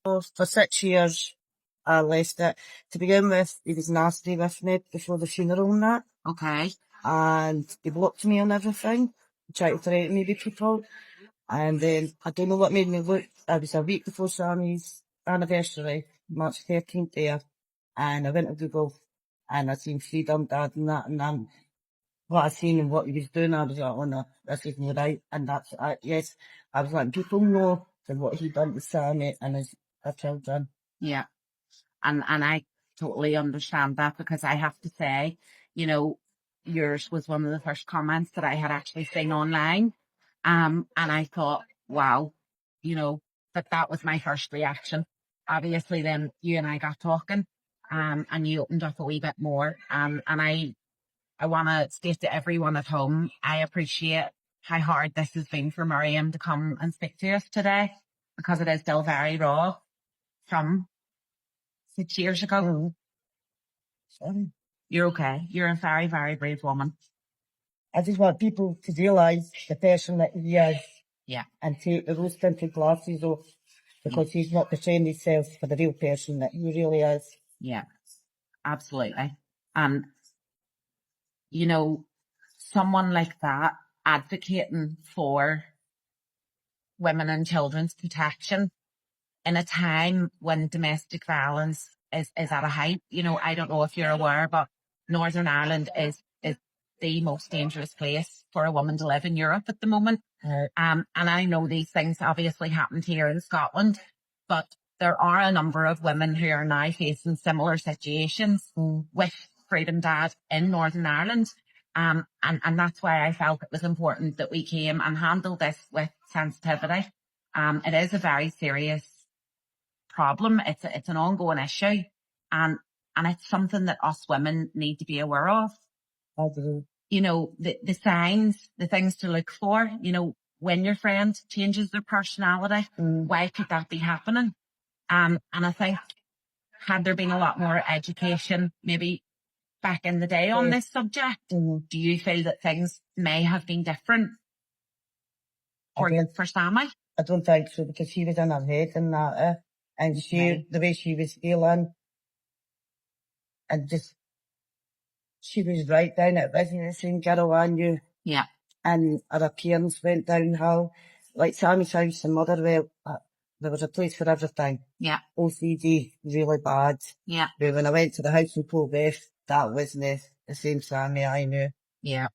For 6 years, I left it. To begin with, he was nasty with me before the funeral and that. Okay. And he blocked me on everything, tried to threaten me with people. And then, I don't know what made me look. I was a week before Sammy's anniversary, March 13th there. And I went to Google and I seen Freedom Dad and that. And then what I seen and what he was doing, I was like, oh no, this isn't right. And that's, yes, I was letting people know that what he done to Sammy and his children. Yeah. And I totally understand that, because I have to say, you know, yours was one of the first comments that I had actually seen online. And I thought, wow, you know, that was my first reaction. Obviously then you and I got talking, and you opened up a wee bit more. And I want to state to everyone at home, I appreciate how hard this has been for Miriam to come and speak to us today, because it is still very raw from 6 years ago. Sorry. You're okay. You're a very, very brave woman. I just want people to realise the person that he is. Yeah. And take the rose tinted glasses off, because he's not portraying himself for the real person that he really is. Yeah, absolutely. And, you know, someone like that advocating for women and children's protection in a time when domestic violence is at a height. You know, I don't know if you're aware, but Northern Ireland is the most dangerous place for a woman to live in Europe at the moment. And I know these things obviously happened here in Scotland, but there are a number of women who are now facing similar situations with Freedom Dad in Northern Ireland. And that's why I felt it was important that we came and handled this with sensitivity. It is a very serious problem. It's an ongoing issue, and it's something that us women need to be aware of. You know, the signs, the things to look for, you know, when your friend changes their personality, why could that be happening? And I think, had there been a lot more education maybe back in the day on this subject, do you feel that things may have been different for Sammy? I don't think so, because she was in her head and that, and the way she was feeling, and just, she was right down at business in girl I knew. Yeah. And her appearance went downhill. Like Sammy's house and Motherwell, there was a place for everything. Yeah. OCD, really bad. Yeah. But when I went to the house in Polbeth, that wasn't the same Sammy I knew. Yeah.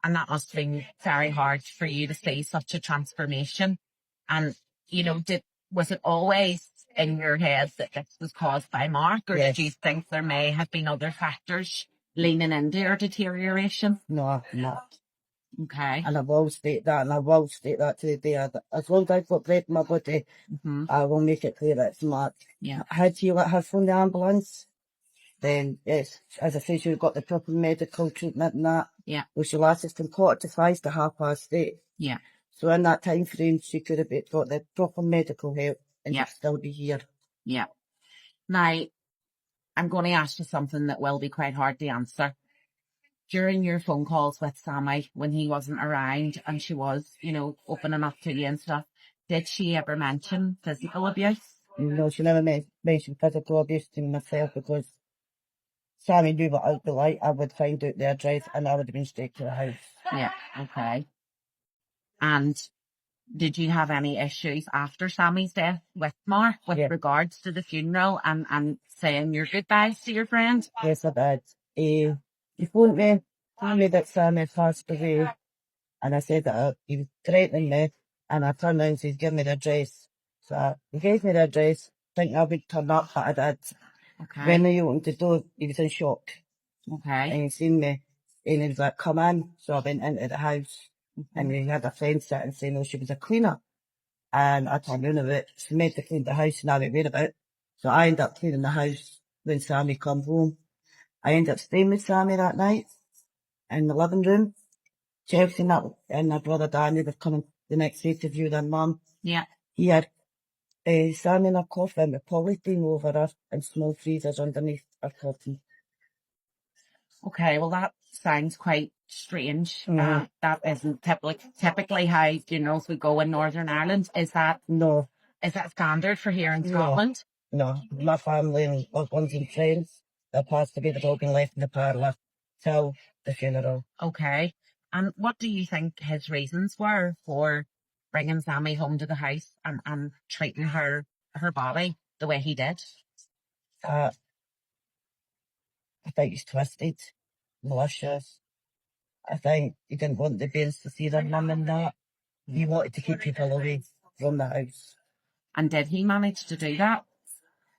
And that must have been very hard for you to see such a transformation. And, you know, was it always in your head that this was caused by Mark, or did you think there may have been other factors leaning into your deterioration? No, not. Okay. And I will state that, to the day. As long as I've got bread in my body, I will make it clear that it's Mark. Yeah. Had she let her phone the ambulance, then yes, as I say, she got the proper medical treatment and that. Yeah. Well, she lasted from 5:45 to 8:30. Yeah. So in that time frame, she could have got the proper medical help and she'd still be here. Yeah. Now, I'm going to ask you something that will be quite hard to answer. During your phone calls with Sammy, when he wasn't around and she was, you know, opening up to you and stuff, did she ever mention physical abuse? No, she never mentioned physical abuse to myself, because Sammy knew what I'd be like. I would find out the address and I would have been straight to the house. Yeah, okay. And did you have any issues after Sammy's death with Mark with regards to the funeral and saying your goodbyes to your friend? Yes, I did. He phoned me that Sammy passed away, and I said that he was threatening me, and I turned around and said, give me the address. So he gave me the address, thinking I would turn up, but I did. Okay. When he opened the door, he was in shock. Okay. And he seen me, and he was like, come in. So I went into the house, and he had a friend sitting saying, oh, she was a cleaner. And I turned around a bit. She meant to clean the house, and I went, wait a bit. So I ended up cleaning the house when Sammy come home. I ended up staying with Sammy that night in the living room. Chelsea and my brother Danny were coming the next day to view their mum. Yeah. He had Sammy in a coffin with polythene over her and small freezers underneath her coffin. Okay, well that sounds quite strange. That isn't typically how funerals would go in Northern Ireland, is that? No. Is that standard for here in Scotland? No, my family and loved ones and friends that passed away, they've all been left in the parlour till the funeral. Okay. And what do you think his reasons were for bringing Sammy home to the house and treating her body the way he did? I think he's twisted, malicious. I think he didn't want the bairns to see their mum and that. He wanted to keep people away from the house. And did he manage to do that?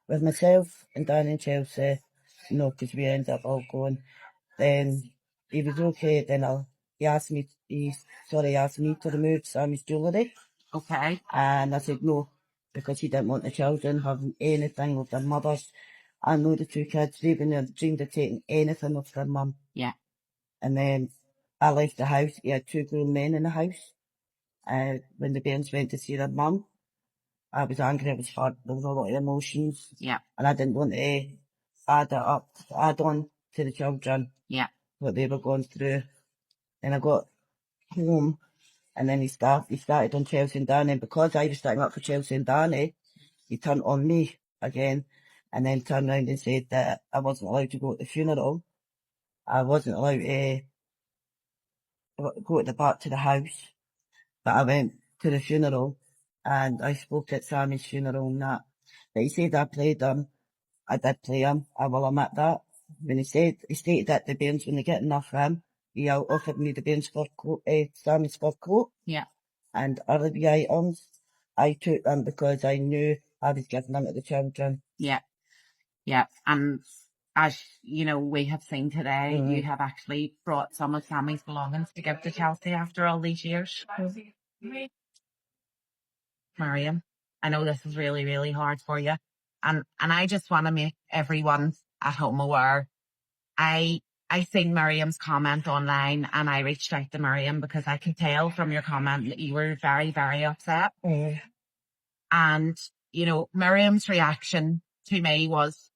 With myself and Dan and Chelsea, no, because we ended up all going. Then he was okay, then he asked me to remove Sammy's jewellery. Okay. And I said no, because he didn't want the children having anything with their mothers. I know the two kids, they wouldn't have dreamed of taking anything off their mum. Yeah. And then I left the house. He had two grown men in the house. When the bairns went to see their mum, I was angry, I was hurt, there was a lot of emotions. Yeah. And I didn't want to add on to the children. Yeah. What they were going through. And I got home, and then he started on Chelsea and Danny, and because I was starting up for Chelsea and Danny, he turned on me again, and then turned around and said that I wasn't allowed to go to the funeral. I wasn't allowed to go back to the house, but I went to the funeral, and I spoke at Sammy's funeral and that. But he said I played him. I did play him. I will admit that. When he stated that the bairns, when they get enough for him, he offered me the bairns fur coat, Sammy's fur coat. Yeah. And other the items. I took them because I knew I was giving them to the children. Yeah. Yeah. And as you know, we have seen today, you have actually brought some of Sammy's belongings to give to Chelsea after all these years. Mariam, I know this is really, really hard for you. And I just want to make everyone at home aware. I seen Miriam's comment online, and I reached out to Miriam because I could tell from your comment that you were very, very upset. And, you know, Miriam's reaction to me was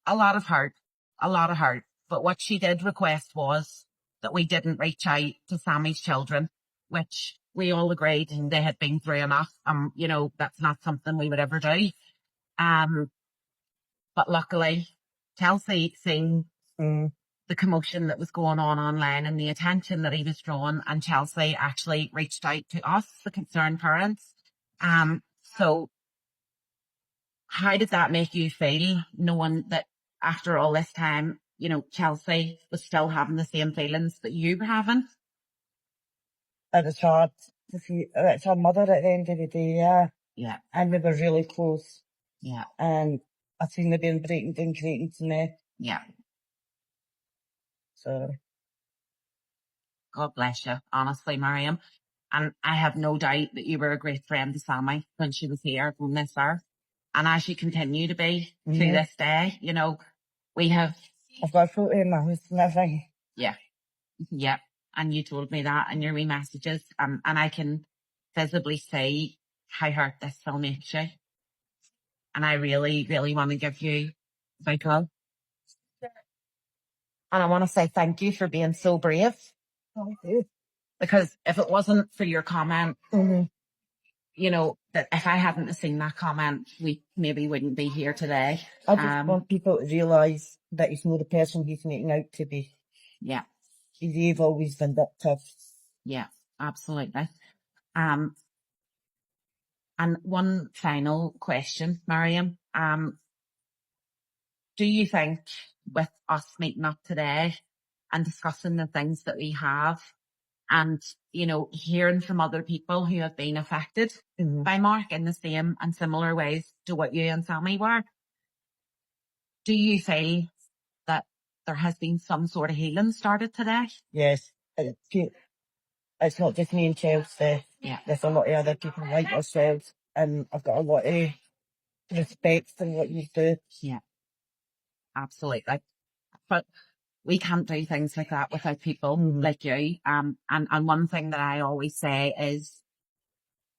a lot of hurt. But what she did request was that we didn't reach out to Sammy's children, which we all agreed they had been through enough. You know, that's not something we would ever do. But luckily, Chelsea seen the commotion that was going on online and the attention that he was drawing, and Chelsea actually reached out to us, the concerned parents. So how did that make you feel, knowing that after all this time, you know, Chelsea was still having the same feelings that you were having? It was hard to see. It's her mother at the end of the day, yeah. Yeah. And we were really close. Yeah. And I seen the being breaking down crating to me. Yeah. So. God bless you, honestly, Mariam. And I have no doubt that you were a great friend to Sammy when she was here on this earth. And as you continue to be to this day, you know, I've got a photo in my house and everything. Yeah. Yeah. And you told me that in your wee messages. And I can visibly see how hurt this still makes you. And I really, really want to give you a big hug. And I want to say thank you for being so brave. Thank you. Because if it wasn't for your comment, you know, that if I hadn't seen that comment, we maybe wouldn't be here today. I just want people to realise that he's not the person he's making out to be. Yeah. He's evil, he's vindictive. Yeah, absolutely. And one final question, Mariam. Do you think with us meeting up today and discussing the things that we have, and, you know, hearing from other people who have been affected by Mark in the same and similar ways to what you and Sammy were, do you feel that there has been some sort of healing started today? Yes. It's not just me and Chelsea. Yeah. There's a lot of other people like ourselves, and I've got a lot of respect for what you do. Yeah. Absolutely. But we can't do things like that without people like you. And one thing that I always say is,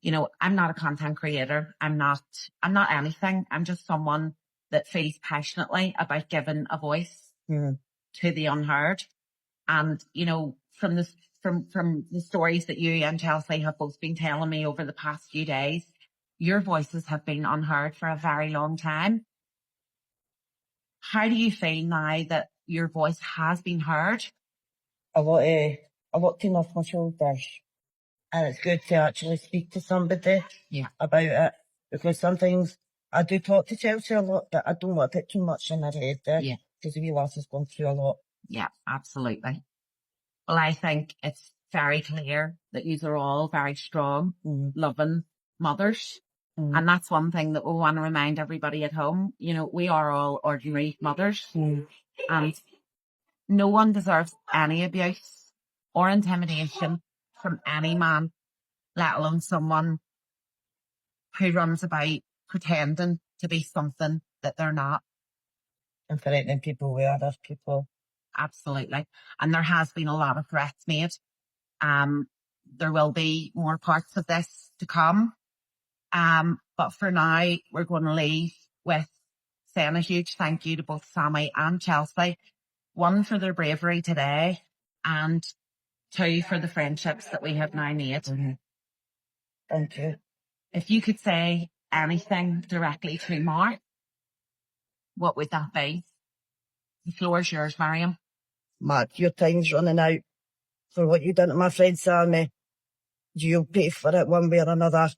you know, I'm not a content creator. I'm not anything. I'm just someone that feels passionately about giving a voice to the unheard. And, you know, from the from the stories that you and Chelsea have both been telling me over the past few days, your voices have been unheard for a very long time. How do you feel now that your voice has been heard? A lot came off my shoulders, and it's good to actually speak to somebody about it, because sometimes I do talk to Chelsea a lot, but I don't want to put too much in her head there, because the wee lass has gone through a lot. Yeah, absolutely. Well, I think it's very clear that you are all very strong, loving mothers. And that's one thing that we want to remind everybody at home. You know, we are all ordinary mothers, and no one deserves any abuse or intimidation from any man, let alone someone who runs about pretending to be something that they're not. And threatening people with other people. Absolutely. And there has been a lot of threats made. There will be more parts of this to come. But for now, we're going to leave with saying a huge thank you to both Sammy and Chelsea. One, for their bravery today, and two, for the friendships that we have now made. Thank you. If you could say anything directly to Mark, what would that be? The floor is yours, Mariam. Mark, your time's running out. For what you done to my friend Sammy, you'll pay for it one way or another.